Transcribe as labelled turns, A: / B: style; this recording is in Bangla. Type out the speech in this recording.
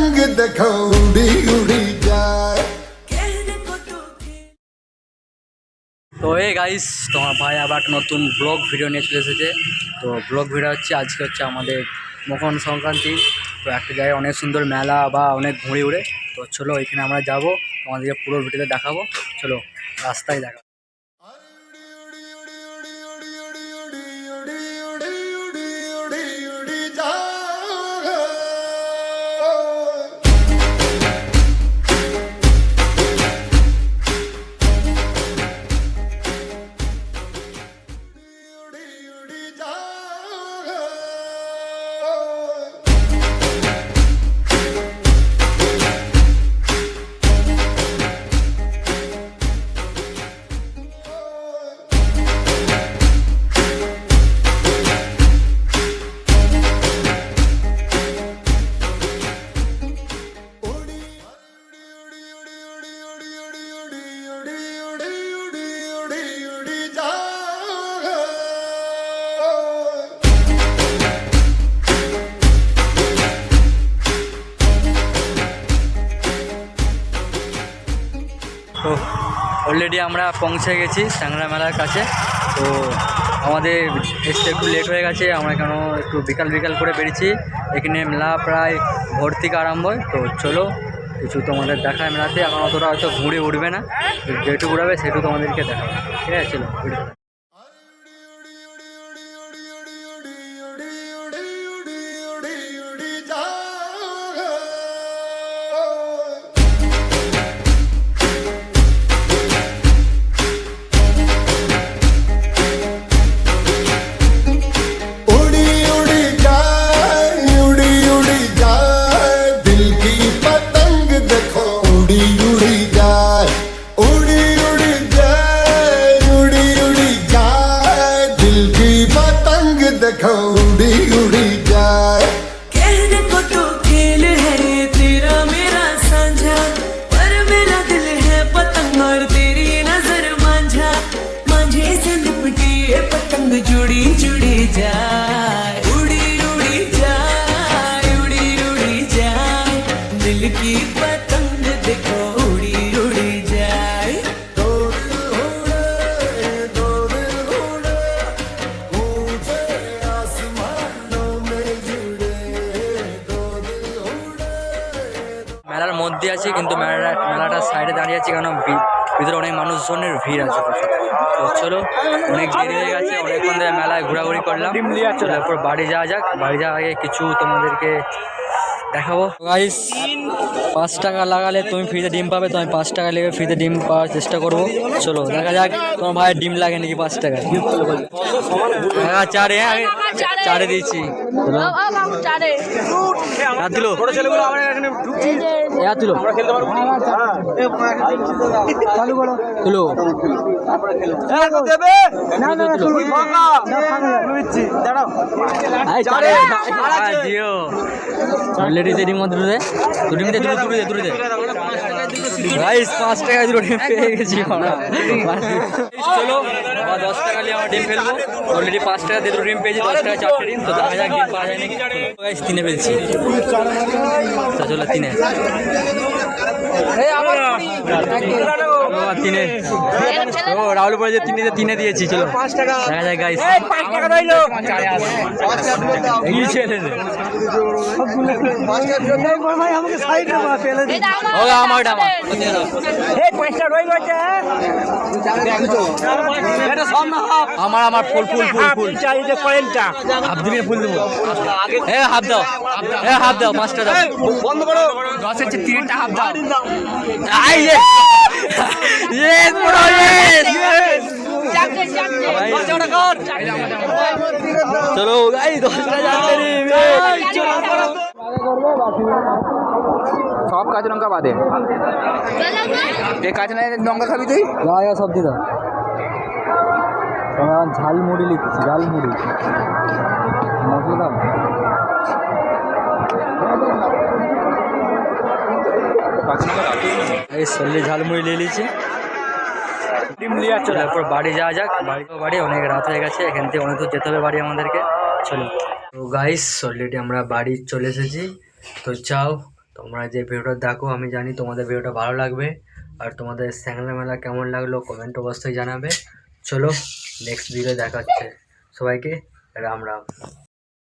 A: पतंग देखो उड़ी उड़ी जाए।
B: তো এই গাইস তোমার ভাই আবার একটা নতুন ব্লগ ভিডিও নিয়ে চলে এসেছে। তো ব্লগ ভিডিও হচ্ছে আজকে হচ্ছে আমাদের মকর সংক্রান্তি। তো একটা জায়গায় অনেক সুন্দর মেলা বা অনেক ঘুড়ি উড়ে। তো চলো এখানে আমরা যাবো, তোমাদেরকে পুরো ভিডিওতে দেখাবো। চলো রাস্তায় দেখাবো। তো অলরেডি আমরা পৌঁছে গেছি স্যাংরা মেলার কাছে। তো আমাদের এসতে একটু লেট হয়ে গেছে, আমরা কেন একটু বিকাল করে বেরিয়েছি। এখানে মেলা প্রায় ভোর থেকে আরম্ভ হয়। তো চলো কিছু তোমাদের দেখায় মেলাতে। এখন অতটা হয়তো ঘুরে উঠবে না, যেটুকু উড়াবে সেটুকু তোমাদেরকে দেখাবে। ঠিক আছে, চলো ভিডিও।
A: देखो उड़ी उड़ी जाए।
C: कहने को तो खेल है तेरा मेरा साझा, पर मेरा दिल है पतंग और तेरी नजर मांझा। मांझे से लिपटी ये पतंग जुड़ी जुड़ी जाए, उड़ी उड़ी जाए, उड़ी उड़ी जाए। दिल की पतंग देखो उड़ी उड़ी जाए।
B: মেলার মধ্যে আছি, কিন্তু মেলাটার সাইডে দাঁড়িয়ে আছি কারণ ভিতরে অনেক মানুষজনের ভিড় আছে। তো চলো অনেক দেরি হয়ে গেছে, অনেকক্ষণ ধরে মেলায় ঘোরাঘুরি করলাম। তারপর বাড়ি যাওয়া যাক। বাড়ি যাওয়ার আগে কিছু তোমাদেরকে দেখাবো। গাইস 5 টাকা লাগালে তুমি ফ্রিতে ডিম পাবে, তো আমি 5 টাকা লেগে ফ্রিতে ডিম পাওয়ার চেষ্টা করবো। চলো দেখা যাক তোমার ভাইয়ের ডিম লাগে নাকি 5 টাকা। চারে চারে দিয়েছি। তুলো লেডিস ডিম মধ্যে দুটো 5 টাকা দুটো ডিম পেয়ে গেছি আমরা। চলো 10 টাকা নিয়ে আমরা ডিম ফেলবো। অলরেডি 5 টাকা দিয়ে দুটো ডিম পেয়েছি, 10 টাকা 4টে ডিম। তো দেখা যাক ডিম পাওয়া যায় নাকি। গাইস 3 পেয়েছি। তো চলো 3 3 ও রাহুল বলে যে 3 দিয়েছি। চলো দেখা যায় গাইস। আমার ফুল হাফ দিনে ফুল দেবো। হাফ দাও, হাফ দাও, 5 টাকা বন্ধ করো। 10-এর চেয়ে 3টা হাফ দাও। চলো গাই 10 টাকা
D: সব কাঁচা লঙ্কা বাদে কাঁচা লঙ্কা খাবি তুই?
B: সব দিদা ঝালমুড়ি লিখছি, ঝালমুড়ি মশলা এই সল্লি ঝালমুড়ি নিয়ে নিয়েছি। ডিম লিয়া চলে তারপর বাড়ি যাওয়া যাক। বাড়ি অনেক রাত হয়ে গেছে, এখান থেকে অনেক দূর যেতে হবে বাড়ি আমাদেরকে। চলো। তো গাইস অলরেডি আমরা বাড়ি চলে এসেছি। তো যাও তোমরা যে ভিডিওটা দেখো আমি জানি তোমাদের ভিডিওটা ভালো লাগবে। আর তোমাদের স্যাংলা মেলা কেমন লাগলো কমেন্ট অবশ্যই জানাবে। চলো নেক্সট ভিডিও দেখা হচ্ছে, সবাইকে রাম রাম।